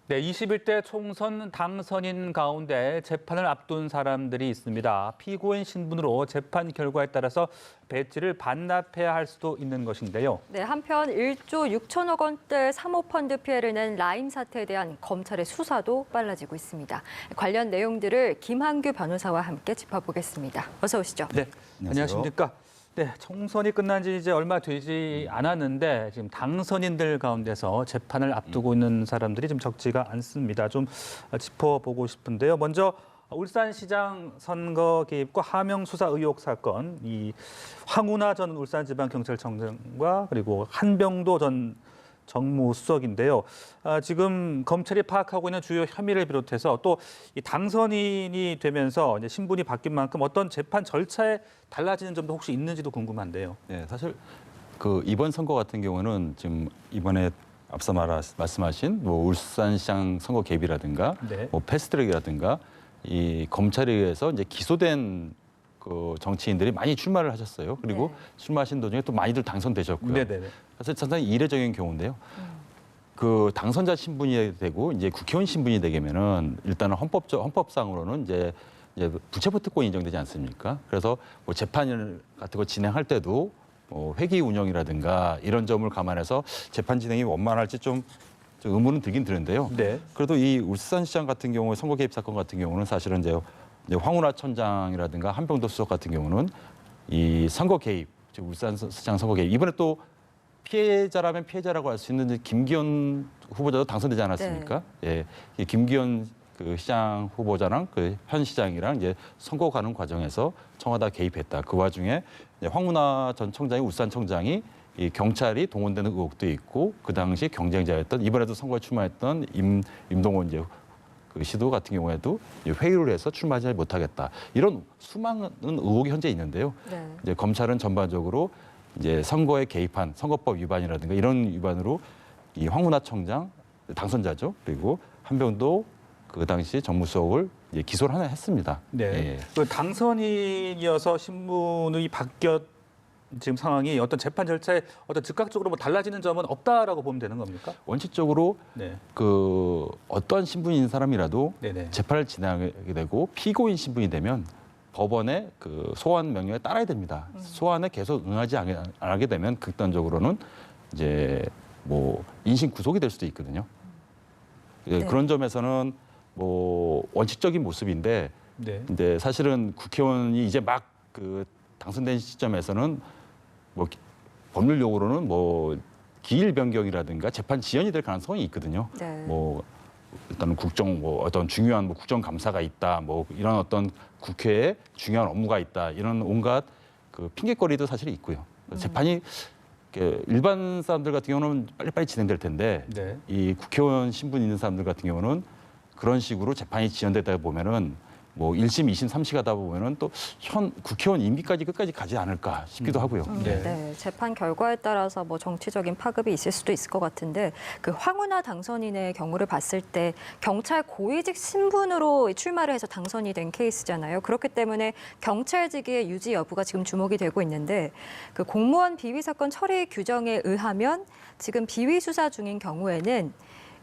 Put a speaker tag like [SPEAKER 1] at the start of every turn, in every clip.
[SPEAKER 1] 네, 21대 총선 당선인 가운데 재판을 앞둔 사람들이 있습니다. 피고인 신분으로 재판 결과에 따라서 배지를 반납해야 할 수도 있는 것인데요.
[SPEAKER 2] 네, 한편 1조 6천억 원대 사모펀드 피해를 낸 라임 사태에 대한 검찰의 수사도 빨라지고 있습니다. 관련 내용들을 김한규 변호사와 함께 짚어보겠습니다. 어서 오시죠.
[SPEAKER 1] 네, 안녕하십니까. 네, 총선이 끝난 지 이제 얼마 되지 않았는데 지금 당선인들 가운데서 재판을 앞두고 있는 사람들이 좀 적지가 않습니다. 좀 짚어보고 싶은데요. 먼저 울산시장 선거 개입과 하명 수사 의혹 사건, 이 황운하 전 울산지방경찰청장과 그리고 한병도 전 정무수석인데요. 지금 검찰이 파악하고 있는 주요 혐의를 비롯해서 또 이 당선인이 되면서 이제 신분이 바뀐 만큼 어떤 재판 절차에 달라지는 점도 혹시 있는지도 궁금한데요.
[SPEAKER 3] 네, 사실 그 이번 선거 같은 경우는 지금 이번에 앞서 말씀하신 뭐 울산시장 선거 개입이라든가
[SPEAKER 1] 네.
[SPEAKER 3] 뭐 패스트트랙이라든가 이 검찰에 의해서 이제 기소된 그 정치인들이 많이 출마를 하셨어요. 그리고
[SPEAKER 2] 네.
[SPEAKER 3] 출마하신 도중에 또 많이들 당선되셨고요.
[SPEAKER 1] 네네네.
[SPEAKER 3] 사실 상당히 이례적인 경우인데요. 그 당선자 신분이 되고 이제 국회의원 신분이 되면은 일단은 헌법상으로는 이제 부채법 특권이 인정되지 않습니까? 그래서 뭐 재판 같은 거 진행할 때도 뭐 회기 운영이라든가 이런 점을 감안해서 재판 진행이 원만할지 좀 의문은 들긴 드는데요.
[SPEAKER 1] 네.
[SPEAKER 3] 그래도 이 울산시장 같은 경우 선거 개입 사건 같은 경우는 사실은 이제 황운하 천장이라든가 한병도 수석 같은 경우는 이 선거 개입, 즉 울산시장 선거 개입 이번에 또 피해자라면 피해자라고 할 수 있는 김기현 후보자도 당선되지 않았습니까? 예, 이 김기현 그 시장 후보자랑 그 현 시장이랑 이제 선거 가는 과정에서 청와대가 개입했다. 그 와중에 이제 황운하 전 청장이 울산청장이 이 경찰이 동원되는 의혹도 있고 그 당시 경쟁자였던 이번에도 선거에 출마했던 임동원 이제 그 시도 같은 경우에도 회유를 해서 출마하지 못하겠다. 이런 수많은 의혹이 현재 있는데요.
[SPEAKER 2] 네.
[SPEAKER 3] 이제 검찰은 전반적으로 이제 선거에 개입한 선거법 위반이라든가 이런 위반으로 이 황운하 청장 당선자죠. 그리고 한병도 그 당시 정무수석을 이제 기소를 하나 했습니다.
[SPEAKER 1] 네.
[SPEAKER 3] 예.
[SPEAKER 1] 그 당선인이어서 신분이 바뀌었 지금 상황이 어떤 재판 절차에 어떤 즉각적으로 뭐 달라지는 점은 없다라고 보면 되는 겁니까?
[SPEAKER 3] 원칙적으로
[SPEAKER 1] 네.
[SPEAKER 3] 그 어떠한 신분인 사람이라도
[SPEAKER 1] 네네.
[SPEAKER 3] 재판을 진행하게 되고 피고인 신분이 되면 법원의 그 소환 명령에 따라야 됩니다. 소환에 계속 응하지 안 하게 되면 극단적으로는 이제 뭐 인신 구속이 될 수도 있거든요. 예,
[SPEAKER 2] 네.
[SPEAKER 3] 그런 점에서는 뭐 원칙적인 모습인데,
[SPEAKER 1] 네.
[SPEAKER 3] 근데 사실은 국회의원이 이제 막 그 당선된 시점에서는 뭐 법률용어로는 뭐 기일 변경이라든가 재판 지연이 될 가능성이 있거든요.
[SPEAKER 2] 네.
[SPEAKER 3] 뭐 일단은 국정 뭐 어떤 중요한 뭐 국정 감사가 있다, 뭐 이런 어떤 국회에 중요한 업무가 있다, 이런 온갖 그 핑계거리도 사실 있고요. 재판이 이렇게 일반 사람들 같은 경우는 빨리빨리 진행될 텐데
[SPEAKER 1] 네.
[SPEAKER 3] 이 국회의원 신분 있는 사람들 같은 경우는 그런 식으로 재판이 지연되다 보면은 뭐 1심, 2심, 3심 가다 보면은 또 현 국회의원 임기까지 끝까지 가지 않을까 싶기도 하고요.
[SPEAKER 1] 네.
[SPEAKER 2] 네, 재판 결과에 따라서 뭐 정치적인 파급이 있을 수도 있을 것 같은데 그 황운하 당선인의 경우를 봤을 때 경찰 고위직 신분으로 출마를 해서 당선이 된 케이스잖아요. 그렇기 때문에 경찰직의 유지 여부가 지금 주목이 되고 있는데 그 공무원 비위 사건 처리 규정에 의하면 지금 비위 수사 중인 경우에는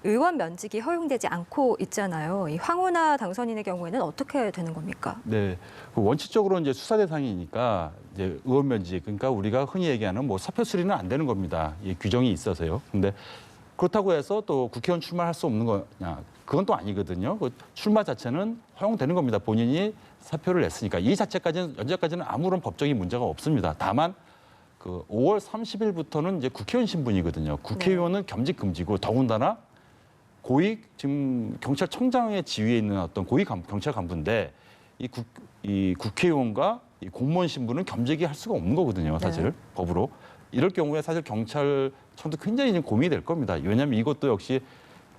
[SPEAKER 2] 의원 면직이 허용되지 않고 있잖아요. 이 황운하 당선인의 경우에는 어떻게 되는 겁니까?
[SPEAKER 3] 네, 그 원칙적으로 이제 수사 대상이니까 이제 의원 면직, 그러니까 우리가 흔히 얘기하는 뭐 사표 수리는 안 되는 겁니다. 이 규정이 있어서요. 근데 그렇다고 해서 또 국회의원 출마할 수 없는 거냐? 그건 또 아니거든요. 그 출마 자체는 허용되는 겁니다. 본인이 사표를 냈으니까 이 자체까지는 현재까지는 아무런 법적인 문제가 없습니다. 다만 그 5월 30일부터는 이제 국회의원 신분이거든요. 국회의원은 겸직 금지고 더군다나 고위 지금 경찰청장의 지위에 있는 어떤 고위 경찰 간부인데 이 국회의원과 이 공무원 신분은 겸직이 할 수가 없는 거거든요, 사실
[SPEAKER 2] 네.
[SPEAKER 3] 법으로. 이럴 경우에 사실 경찰청도 굉장히 좀 고민이 될 겁니다. 왜냐하면 이것도 역시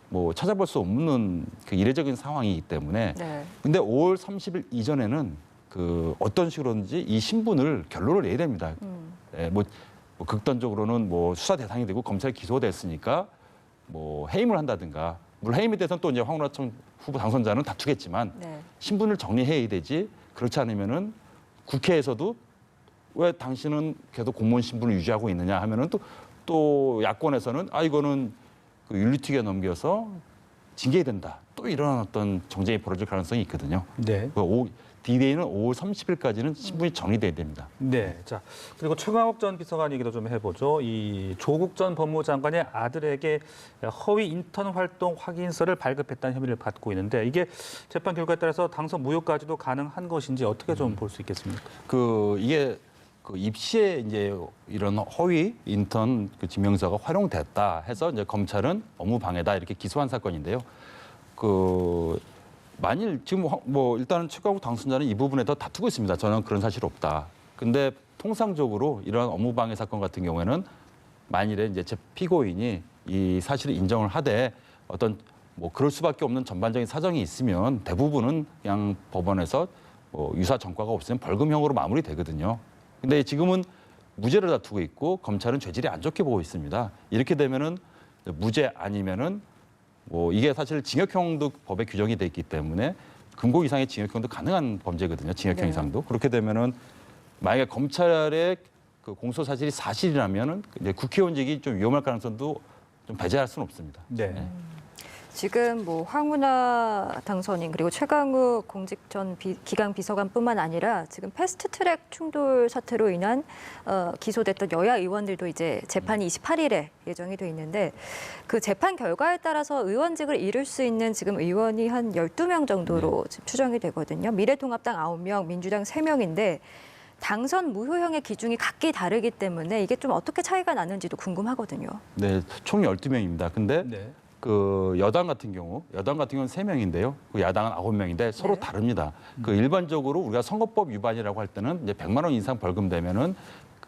[SPEAKER 3] 뭐 찾아볼 수 없는 그 이례적인 상황이기 때문에.
[SPEAKER 2] 네.
[SPEAKER 3] 근데 5월 30일 이전에는 그 어떤 식으로든지 이 신분을 결론을 내야 됩니다. 예, 뭐 극단적으로는 뭐 수사 대상이 되고 검찰 기소됐으니까 뭐 해임을 한다든가, 물론 해임에 대해서는 또 이제 황운하 후보 당선자는 다투겠지만
[SPEAKER 2] 네.
[SPEAKER 3] 신분을 정리해야 되지. 그렇지 않으면은 국회에서도 왜 당신은 계속 공무원 신분을 유지하고 있느냐 하면은 또 야권에서는 이거는 그 윤리특위에 넘겨서 징계된다. 또 이런 어떤 정쟁이 벌어질 가능성이 있거든요.
[SPEAKER 1] 네.
[SPEAKER 3] D-Day는 5월 30일까지는 신분이 정리돼야 됩니다.
[SPEAKER 1] 네. 자, 그리고 최강욱 전 비서관 얘기도 좀 해보죠. 이 조국 전 법무장관의 아들에게 허위 인턴 활동 확인서를 발급했다는 혐의를 받고 있는데 이게 재판 결과에 따라서 당선 무효까지도 가능한 것인지 어떻게 좀 볼 수 있겠습니까?
[SPEAKER 3] 이게 입시에 이제 이런 허위 인턴 증명서가 활용됐다 해서 이제 검찰은 업무 방해다 이렇게 기소한 사건인데요. 만일 지금 뭐 일단은 최강욱 당선자는 이 부분에 더 다투고 있습니다. 저는 그런 사실 없다. 근데 통상적으로 이런 업무방해 사건 같은 경우에는 만일에 이제 제 피고인이 이 사실을 인정을 하되 어떤 뭐 그럴 수밖에 없는 전반적인 사정이 있으면 대부분은 그냥 법원에서 유사 전과가 없으면 벌금형으로 마무리되거든요. 근데 지금은 무죄를 다투고 있고 검찰은 죄질이 안 좋게 보고 있습니다. 이렇게 되면은 무죄 아니면은 이게 사실 징역형도 법에 규정이 돼 있기 때문에 금고 이상의 징역형도 가능한 범죄거든요. 징역형
[SPEAKER 2] 네.
[SPEAKER 3] 이상도. 그렇게 되면은 만약에 검찰의 공소 사실이 사실이라면은 이제 국회의원직이 좀 위험할 가능성도 좀 배제할 수는 없습니다.
[SPEAKER 1] 네.
[SPEAKER 2] 지금 뭐 황운하 당선인 그리고 최강욱 공직 전 기강 비서관뿐만 아니라 지금 패스트트랙 충돌 사태로 인한 기소됐던 여야 의원들도 이제 재판이 28일에 예정이 돼 있는데 그 재판 결과에 따라서 의원직을 잃을 수 있는 지금 의원이 한 12명 정도로 지금 추정이 되거든요. 미래통합당 9명, 민주당 3명인데 당선 무효형의 기준이 각기 다르기 때문에 이게 좀 어떻게 차이가 나는지도 궁금하거든요.
[SPEAKER 3] 네, 총 12명입니다. 근데
[SPEAKER 1] 네.
[SPEAKER 3] 여당 같은 경우는 3명인데요. 야당은 9명인데 서로
[SPEAKER 2] 네.
[SPEAKER 3] 다릅니다. 일반적으로 우리가 선거법 위반이라고 할 때는 이제 100만 원 이상 벌금 되면은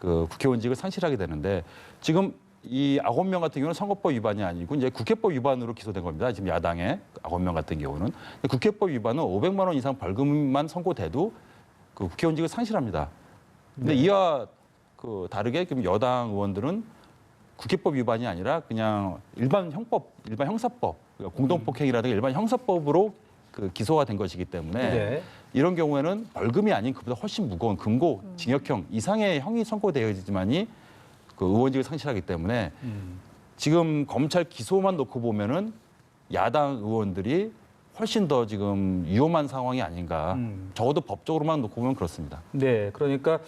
[SPEAKER 3] 국회의원직을 상실하게 되는데 지금 이 9명 같은 경우는 선거법 위반이 아니고 이제 국회법 위반으로 기소된 겁니다. 지금 야당의 9명 같은 경우는 국회법 위반은 500만 원 이상 벌금만 선고돼도 국회의원직을 상실합니다. 근데
[SPEAKER 1] 네.
[SPEAKER 3] 이와 다르게 지금 여당 의원들은 국회법 위반이 아니라 그냥 일반 형사법, 그러니까 공동폭행이라든가 일반 형사법으로 기소가 된 것이기 때문에
[SPEAKER 1] 네.
[SPEAKER 3] 이런 경우에는 벌금이 아닌 그보다 훨씬 무거운 금고, 징역형 이상의 형이 선고되어야지만이 의원직을 상실하기 때문에 지금 검찰 기소만 놓고 보면은 야당 의원들이 훨씬 더 지금 위험한 상황이 아닌가. 적어도 법적으로만 놓고 보면 그렇습니다.
[SPEAKER 1] 네. 그러니까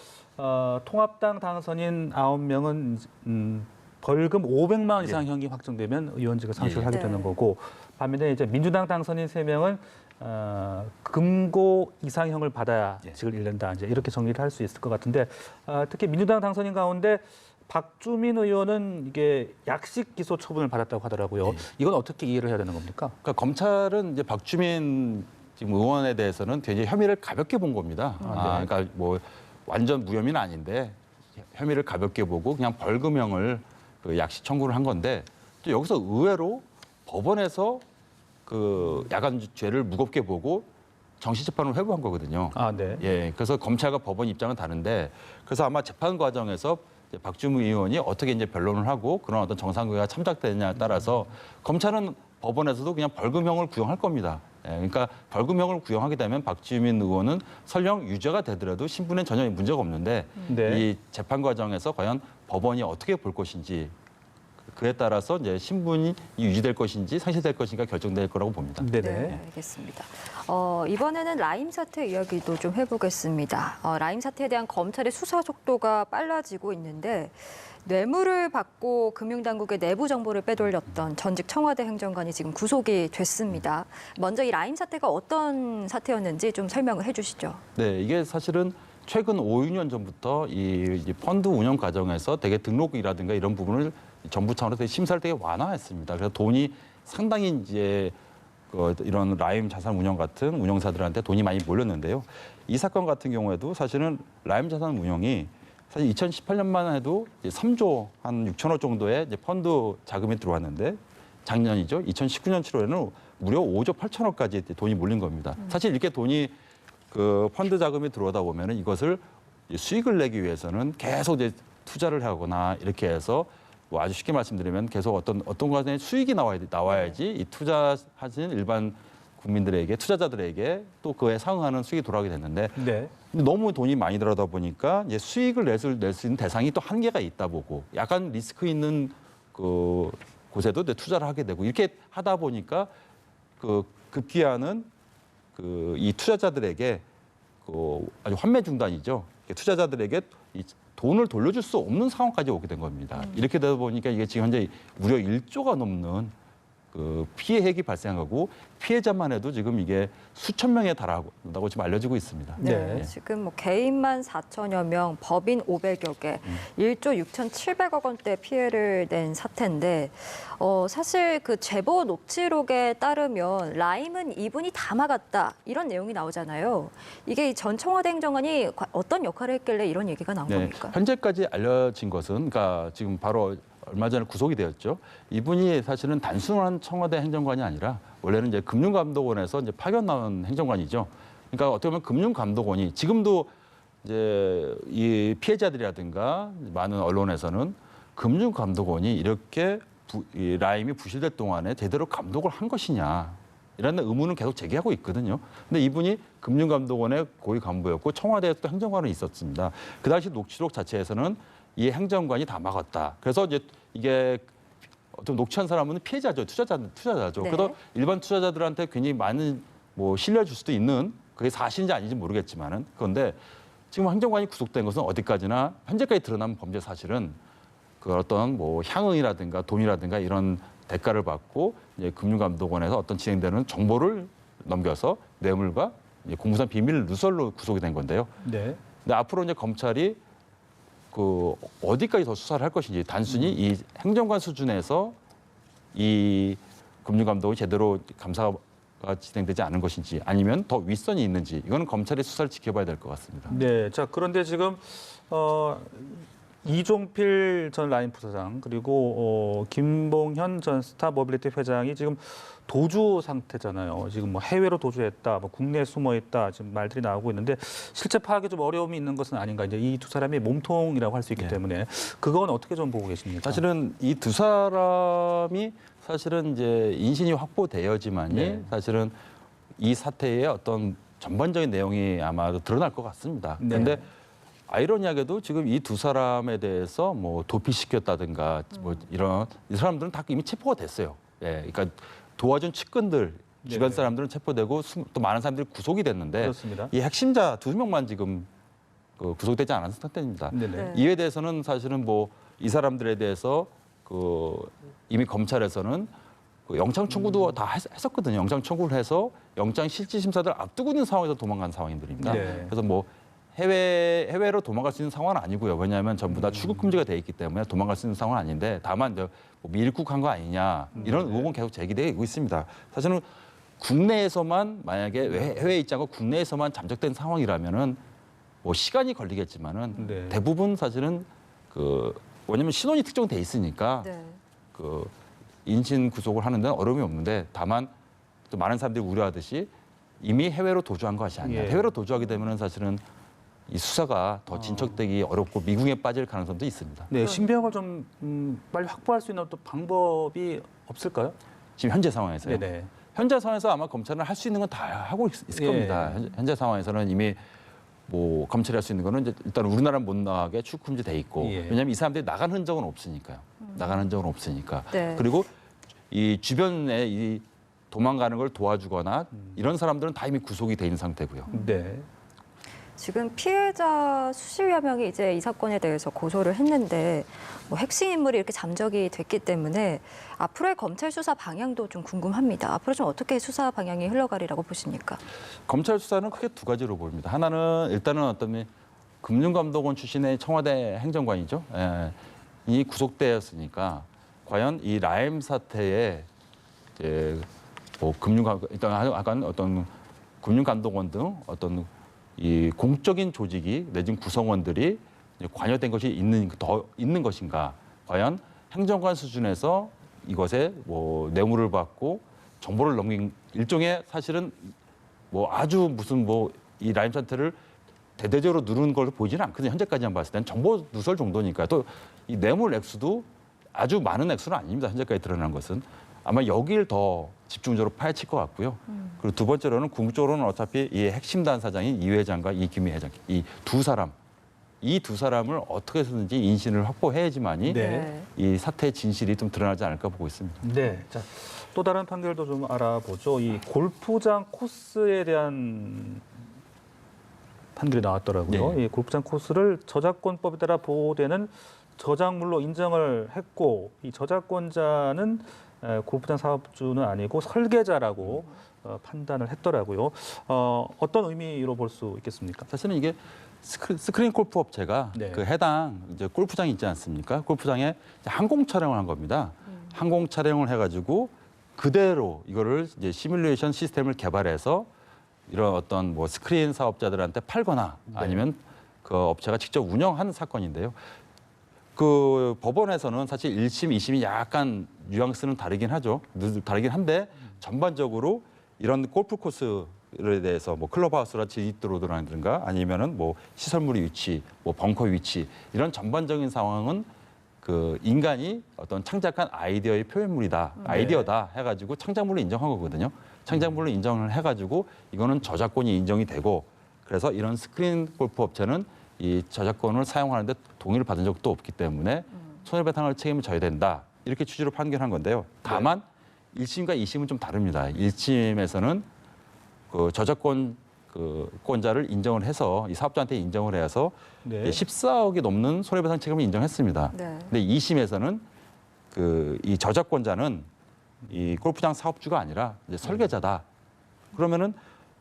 [SPEAKER 1] 통합당 당선인 9명은 벌금 500만 원 이상 형이 확정되면 의원직을 상실하게
[SPEAKER 2] 네.
[SPEAKER 1] 되는 거고 반면에 이제 민주당 당선인 3명은 금고 이상형을 받아야 직을 잃는다. 이제 이렇게 정리를 할 수 있을 것 같은데 특히 민주당 당선인 가운데 박주민 의원은 이게 약식 기소 처분을 받았다고 하더라고요. 이건 어떻게 이해를 해야 되는 겁니까?
[SPEAKER 3] 그러니까 검찰은 이제 박주민 지금 의원에 대해서는 굉장히 혐의를 가볍게 본 겁니다.
[SPEAKER 1] 네.
[SPEAKER 3] 그러니까 뭐 완전 무혐의는 아닌데 혐의를 가볍게 보고 그냥 벌금형을 약식 청구를 한 건데 또 여기서 의외로 법원에서 야간 죄를 무겁게 보고 정식 재판을 회부한 거거든요.
[SPEAKER 1] 네.
[SPEAKER 3] 예, 그래서 검찰과 법원 입장은 다른데 그래서 아마 재판 과정에서 박주민 의원이 어떻게 이제 변론을 하고 그런 어떤 정상회의가 참작되느냐에 따라서 검찰은 법원에서도 그냥 벌금형을 구형할 겁니다. 예, 그러니까 벌금형을 구형하게 되면 박주민 의원은 설령 유죄가 되더라도 신분엔 전혀 문제가 없는데
[SPEAKER 1] 네.
[SPEAKER 3] 이 재판 과정에서 과연 법원이 어떻게 볼 것인지 그에 따라서 이제 신분이 유지될 것인지 상실될 것인가 결정될 거라고 봅니다.
[SPEAKER 1] 네네.
[SPEAKER 2] 네, 알겠습니다. 이번에는 라임 사태 이야기도 좀 해보겠습니다. 라임 사태에 대한 검찰의 수사 속도가 빨라지고 있는데 뇌물을 받고 금융당국의 내부 정보를 빼돌렸던 전직 청와대 행정관이 지금 구속이 됐습니다. 먼저 이 라임 사태가 어떤 사태였는지 좀 설명을 해주시죠.
[SPEAKER 3] 네, 이게 사실은 최근 5, 6년 전부터 이 펀드 운영 과정에서 되게 등록이라든가 이런 부분을 정부 차원에서 되게 심사를 되게 완화했습니다. 그래서 돈이 상당히 이제 이런 라임 자산 운영 같은 운영사들한테 돈이 많이 몰렸는데요. 이 사건 같은 경우에도 사실은 라임 자산 운영이 사실 2018년만 해도 이제 3조 한 6천억 정도의 이제 펀드 자금이 들어왔는데 작년이죠. 2019년 7월에는 무려 5조 8천억까지 돈이 몰린 겁니다. 사실 이렇게 돈이 펀드 자금이 들어오다 보면은 이것을 수익을 내기 위해서는 계속 이제 투자를 하거나 이렇게 해서 뭐 아주 쉽게 말씀드리면 계속 어떤 과정에 수익이 나와야지 이 투자하신 일반 국민들에게 투자자들에게 또 그에 상응하는 수익이 돌아오게 됐는데
[SPEAKER 1] 네.
[SPEAKER 3] 근데 너무 돈이 많이 들어가다 보니까 이제 수익을 낼 수 있는 대상이 또 한계가 있다 보고 약간 리스크 있는 곳에도 이제 투자를 하게 되고 이렇게 하다 보니까 그 급기야는 이 투자자들에게 아주 환매 중단이죠. 투자자들에게 이 돈을 돌려줄 수 없는 상황까지 오게 된 겁니다. 이렇게 되다 보니까 이게 지금 현재 무려 1조가 넘는 그 피해액이 발생하고 피해자만 해도 지금 이게 수천 명에 달한다고 지금 알려지고 있습니다.
[SPEAKER 2] 네,
[SPEAKER 1] 네.
[SPEAKER 2] 지금 뭐 개인만 4천여 명, 법인 500여 개, 1조 6,700억 원대 피해를 낸 사태인데 사실 그 제보 녹취록에 따르면 라임은 이분이 다 막았다 이런 내용이 나오잖아요. 이게 전 청와대 행정관이 어떤 역할을 했길래 이런 얘기가 나온 겁니까?
[SPEAKER 3] 현재까지 알려진 것은 그러니까 지금 바로 얼마 전에 구속이 되었죠. 이분이 사실은 단순한 청와대 행정관이 아니라 원래는 이제 금융감독원에서 이제 파견 나온 행정관이죠. 그러니까 어떻게 보면 금융감독원이 지금도 이제 이 피해자들이라든가 많은 언론에서는 금융감독원이 이렇게 이 라임이 부실될 동안에 제대로 감독을 한 것이냐 이런 의문을 계속 제기하고 있거든요. 근데 이분이 금융감독원의 고위 간부였고 청와대에 또 행정관은 있었습니다. 그 당시 녹취록 자체에서는 이 행정관이 다 막았다. 그래서 이제 이게 좀 녹취한 사람은 피해자죠, 투자자죠.
[SPEAKER 2] 네.
[SPEAKER 3] 그래서 일반 투자자들한테 괜히 많은 뭐 신뢰를 줄 수도 있는 그게 사실인지 아닌지 모르겠지만은 그런데 지금 행정관이 구속된 것은 어디까지나 현재까지 드러난 범죄 사실은 그 어떤 뭐 향응이라든가 돈이라든가 이런 대가를 받고 이제 금융감독원에서 어떤 진행되는 정보를 넘겨서 뇌물과 이제 공무상 비밀 누설로 구속이 된 건데요.
[SPEAKER 1] 네.
[SPEAKER 3] 근데 앞으로 이제 검찰이 그 어디까지 더 수사를 할 것인지 단순히 이 행정관 수준에서 이 금융감독이 제대로 감사가 진행되지 않은 것인지 아니면 더 윗선이 있는지 이거는 검찰의 수사를 지켜봐야 될 것 같습니다.
[SPEAKER 1] 네. 자, 그런데 지금 이종필 전 라임 부사장 그리고 김봉현 전 스타모빌리티 회장이 지금 도주 상태잖아요. 지금 뭐 해외로 도주했다, 뭐 국내에 숨어 있다 지금 말들이 나오고 있는데 실제 파악에 좀 어려움이 있는 것은 아닌가. 이제 이 두 사람이 몸통이라고 할 수 있기
[SPEAKER 3] 네.
[SPEAKER 1] 때문에 그건 어떻게 좀 보고 계십니까?
[SPEAKER 3] 사실은 이 두 사람이 사실은 이제 인신이 확보되어지만이
[SPEAKER 1] 네.
[SPEAKER 3] 사실은 이 사태의 어떤 전반적인 내용이 아마도 드러날 것 같습니다.
[SPEAKER 1] 네.
[SPEAKER 3] 그런데 아이러니하게도 지금 이 두 사람에 대해서 뭐 도피시켰다든가 뭐 이런 이 사람들은 다 이미 체포가 됐어요. 예, 그러니까 도와준 측근들 주변
[SPEAKER 1] 네.
[SPEAKER 3] 사람들은 체포되고 또 많은 사람들이 구속이 됐는데
[SPEAKER 1] 그렇습니다.
[SPEAKER 3] 이 핵심자 2명만 지금 구속되지 않은 상태입니다.
[SPEAKER 1] 네네.
[SPEAKER 2] 네.
[SPEAKER 3] 이에 대해서는 사실은 뭐 이 사람들에 대해서 이미 검찰에서는 영장 청구도 다 했었거든요. 영장 청구를 해서 영장 실질 심사를 앞두고 있는 상황에서 도망간 상황들입니다.
[SPEAKER 1] 네.
[SPEAKER 3] 그래서 뭐 해외로 도망갈 수 있는 상황은 아니고요. 왜냐하면 전부 다 출국 금지가 돼 있기 때문에 도망갈 수 있는 상황은 아닌데 다만 이제 뭐 미입국한 거 아니냐 이런 의혹은 계속 제기되고 있습니다. 사실은 국내에서만 만약에 해외에 있지 않고 국내에서만 잠적된 상황이라면은 뭐 시간이 걸리겠지만은
[SPEAKER 1] 네.
[SPEAKER 3] 대부분 사실은 왜냐면 신원이 특정돼 있으니까
[SPEAKER 2] 네.
[SPEAKER 3] 인신 구속을 하는 데는 어려움이 없는데 다만 또 많은 사람들이 우려하듯이 이미 해외로 도주한 것이 아니냐.
[SPEAKER 1] 예.
[SPEAKER 3] 해외로 도주하게 되면은 사실은 이 수사가 더 진척되기 어렵고 미궁에 빠질 가능성도 있습니다.
[SPEAKER 1] 네, 신병을 좀 빨리 확보할 수 있는 또 방법이 없을까요?
[SPEAKER 3] 지금 현재 상황에서요.
[SPEAKER 1] 네네.
[SPEAKER 3] 현재 상황에서 아마 검찰은 할 수 있는 건 다 하고 있을
[SPEAKER 1] 예.
[SPEAKER 3] 겁니다. 현재 상황에서는 이미 뭐 검찰이 할 수 있는 거는 이제 일단 우리나라 못 나가게 출금지 돼 있고
[SPEAKER 1] 예.
[SPEAKER 3] 왜냐하면 이 사람들이 나간 흔적은 없으니까요. 나간 흔적은 없으니까.
[SPEAKER 2] 네.
[SPEAKER 3] 그리고 이 주변에 이 도망가는 걸 도와주거나 이런 사람들은 다 이미 구속이 돼 있는 상태고요.
[SPEAKER 1] 네.
[SPEAKER 2] 지금 피해자 수십여 명이 이제 이 사건에 대해서 고소를 했는데 뭐 핵심 인물이 이렇게 잠적이 됐기 때문에 앞으로의 검찰 수사 방향도 좀 궁금합니다. 앞으로 좀 어떻게 수사 방향이 흘러가리라고 보십니까?
[SPEAKER 3] 검찰 수사는 크게 두 가지로 보입니다. 하나는 일단은 어떤 금융감독원 출신의 청와대 행정관이죠. 예, 이 구속되었으니까 과연 이 라임 사태에 이제 뭐 일단 약간 어떤 금융감독원 등 어떤 이 공적인 조직이 내진 구성원들이 관여된 것이 더 있는 것인가? 과연 행정관 수준에서 이것에 뭐 뇌물을 받고 정보를 넘긴 일종의 사실은 뭐 아주 무슨 뭐 이 라임 사태를 대대적으로 누르는 걸로 보이지는 않거든요. 현재까지만 봤을 때는 정보 누설 정도니까 또 이 뇌물 액수도 아주 많은 액수는 아닙니다. 현재까지 드러난 것은 아마 여기를 더 집중적으로 파헤칠 것 같고요. 그리고 두 번째로는 궁극적으로는 어차피 이 핵심 단사장인 이 회장과 이 김 회장 이 두 사람을 어떻게 해서든지 인신을 확보해야지만이
[SPEAKER 1] 네.
[SPEAKER 3] 이 사태의 진실이 좀 드러나지 않을까 보고 있습니다.
[SPEAKER 1] 네. 자, 또 다른 판결도 좀 알아보죠. 이 골프장 코스에 대한 판결이 나왔더라고요.
[SPEAKER 3] 네.
[SPEAKER 1] 이 골프장 코스를 저작권법에 따라 보호되는 저작물로 인정을 했고, 이 저작권자는 골프장 사업주는 아니고 설계자라고 판단을 했더라고요. 어떤 의미로 볼 수 있겠습니까?
[SPEAKER 3] 사실은 이게 스크린 골프 업체가
[SPEAKER 1] 네.
[SPEAKER 3] 그 해당 이제 골프장이 있지 않습니까? 골프장에 이제 항공 촬영을 한 겁니다. 항공 촬영을 해가지고 그대로 이거를 이제 시뮬레이션 시스템을 개발해서 이런 어떤 뭐 스크린 사업자들한테 팔거나 아니면 그 업체가 직접 운영하는 사건인데요. 그 법원에서는 사실 1심, 2심이 약간 뉘앙스는 다르긴 하죠. 다르긴 한데 전반적으로 이런 골프 코스에 대해서 뭐 클럽하우스라 지릿로드라든가 아니면은 뭐 시설물의 위치, 뭐 벙커 위치 이런 전반적인 상황은 그 인간이 어떤 창작한 아이디어의 표현물이다, 아이디어다 해가지고 창작물을 인정한 거거든요. 창작물을 인정을 해가지고 이거는 저작권이 인정이 되고 그래서 이런 스크린 골프 업체는 이 저작권을 사용하는데 동의를 받은 적도 없기 때문에 손해배상할 책임을 져야 된다. 이렇게 취지로 판결한 건데요. 다만 1심과 2심은 좀 다릅니다. 1심에서는 그 저작권 권자를 인정을 해서 이 사업자한테 인정을 해서
[SPEAKER 1] 네.
[SPEAKER 3] 14억이 넘는 손해배상 책임을 인정했습니다.
[SPEAKER 2] 네.
[SPEAKER 3] 근데 2심에서는 그 이 저작권자는 이 골프장 사업주가 아니라 이제 설계자다. 그러면은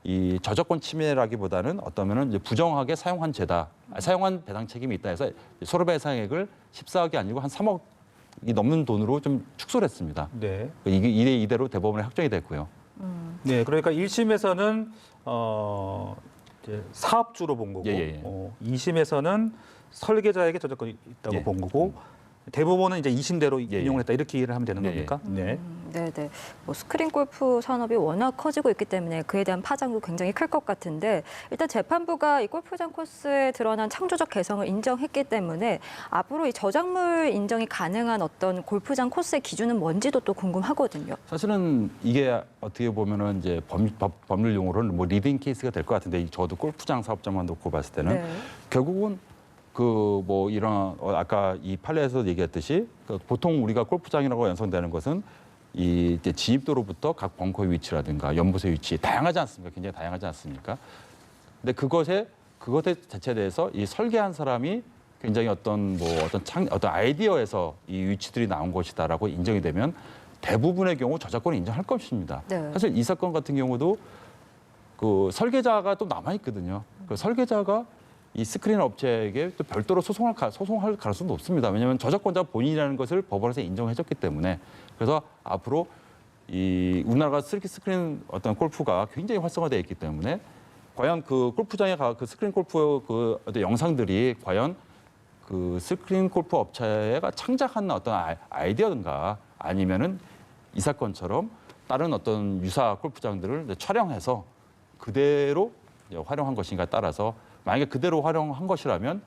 [SPEAKER 3] 이 저작권 침해라기보다는 어떠면은 이제 부정하게 사용한 죄다. 사용한 배상 책임이 있다 해서 손해배상액을 14억이 아니고 한 3억이 넘는 돈으로 좀 축소를 했습니다.
[SPEAKER 1] 네.
[SPEAKER 3] 이게 이대로 대법원에 확정이 됐고요.
[SPEAKER 1] 네, 그러니까 1심에서는 이제 사업주로 본 거고,
[SPEAKER 3] 예.
[SPEAKER 1] 2심에서는 설계자에게 저작권이 있다고
[SPEAKER 3] 예.
[SPEAKER 1] 본 거고, 대법원은 이제 2심대로
[SPEAKER 3] 예.
[SPEAKER 1] 인용을 했다 이렇게 이해를 하면 되는
[SPEAKER 3] 예.
[SPEAKER 1] 겁니까? 네.
[SPEAKER 2] 네네. 뭐 스크린 골프 산업이 워낙 커지고 있기 때문에 그에 대한 파장도 굉장히 클 것 같은데 일단 재판부가 이 골프장 코스에 드러난 창조적 개성을 인정했기 때문에 앞으로 이 저작물 인정이 가능한 어떤 골프장 코스의 기준은 뭔지도 또 궁금하거든요.
[SPEAKER 3] 사실은 이게 어떻게 보면은 이제 법률 용어로는 뭐 리딩 케이스가 될 것 같은데 저도 골프장 사업자만 놓고 봤을 때는
[SPEAKER 2] 네.
[SPEAKER 3] 결국은 그 뭐 이런 아까 이 판례에서 얘기했듯이 그 보통 우리가 골프장이라고 연상되는 것은 이 이제 지입도로부터 각 벙커의 위치라든가 연못의 위치 다양하지 않습니까? 굉장히 다양하지 않습니까? 근데 그것에 자체에 대해서 이 설계한 사람이 굉장히 어떤 아이디어에서 이 위치들이 나온 것이다라고 인정이 되면 대부분의 경우 저작권을 인정할 것입니다.
[SPEAKER 2] 네.
[SPEAKER 3] 사실 이 사건 같은 경우도 그 설계자가 또 남아 있거든요. 그 설계자가 이 스크린 업체에게 또 별도로 소송할 가능성도 없습니다. 왜냐하면 저작권자 본인이라는 것을 법원에서 인정해줬기 때문에 그래서 앞으로 이 우리나라가 스크린 어떤 골프가 굉장히 활성화되어 있기 때문에 과연 그 골프장에 그 스크린 골프 그 어떤 영상들이 과연 그 스크린 골프 업체가 창작한 어떤 아이디어든가 아니면은 이 사건처럼 다른 어떤 유사 골프장들을 촬영해서 그대로 활용한 것인가에 따라서 만약에 그대로 활용한 것이라면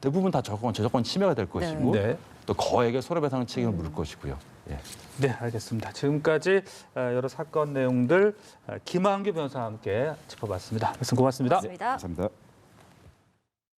[SPEAKER 3] 대부분 다 저작권 침해가 될 것이고
[SPEAKER 1] 네.
[SPEAKER 3] 또 거액의 손해배상 책임을 물을 것이고요. 예.
[SPEAKER 1] 네, 알겠습니다. 지금까지 여러 사건 내용들 김한규 변호사와 함께 짚어봤습니다. 말씀 고맙습니다.
[SPEAKER 2] 고맙습니다.
[SPEAKER 3] 감사합니다.